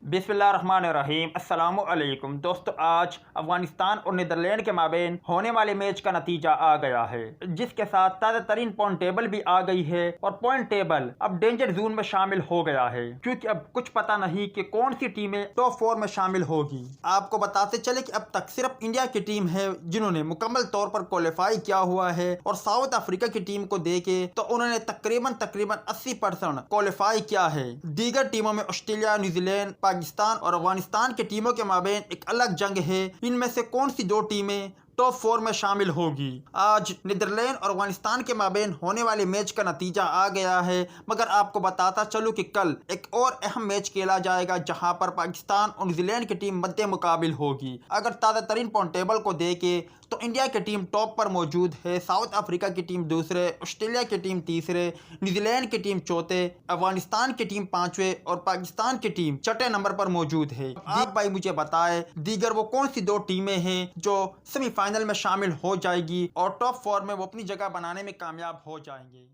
बिस्मिल्लाहिर्रहमानिर्रहीम अस्सलामुअलैकुम दोस्तों, आज अफगानिस्तान और नीदरलैंड के माबेन होने वाले मैच का नतीजा आ गया है, जिसके साथ ताज़ा तरीन पॉइंट टेबल भी आ गई है और पॉइंट टेबल अब डेंजर जोन में शामिल हो गया है, क्योंकि अब कुछ पता नहीं कि कौन सी टीमें टॉप 4 में शामिल होगी। आपको बताते चले कि अब तक सिर्फ इंडिया की टीम है जिन्होंने मुकम्मल तौर पर क्वालिफाई किया हुआ है, और साउथ अफ्रीका की टीम को देखे तो उन्होंने तकरीबन 80% क्वालिफाई किया है। दीगर टीमों में ऑस्ट्रेलिया, न्यूजीलैंड, पाकिस्तान और अफगानिस्तान की टीमों के माबेन एक अलग जंग है। इनमें से कौन सी दो टीमें टॉप 4 में शामिल होगी। आज नीदरलैंड और अफगानिस्तान के माबेन होने वाले मैच का नतीजा आ गया है, मगर आपको बताता चलूं कि कल एक और अहम मैच खेला जाएगा जहां पर पाकिस्तान और न्यूजीलैंड की टीम मद्दे मुकाबिल होगी। अगर ताज़ा तरीन पॉइंट टेबल को देखें तो इंडिया की टीम टॉप पर मौजूद है, साउथ अफ्रीका की टीम दूसरे, ऑस्ट्रेलिया की टीम तीसरे, न्यूजीलैंड की टीम चौथे, अफगानिस्तान की टीम पांचवें और पाकिस्तान की टीम छठे नंबर पर मौजूद है। आप भाई मुझे बताएं दीगर वो कौन सी दो टीमें हैं जो सेमीफाइनल में शामिल हो जाएगी और टॉप 4 में वो अपनी जगह बनाने में कामयाब हो जाएंगे।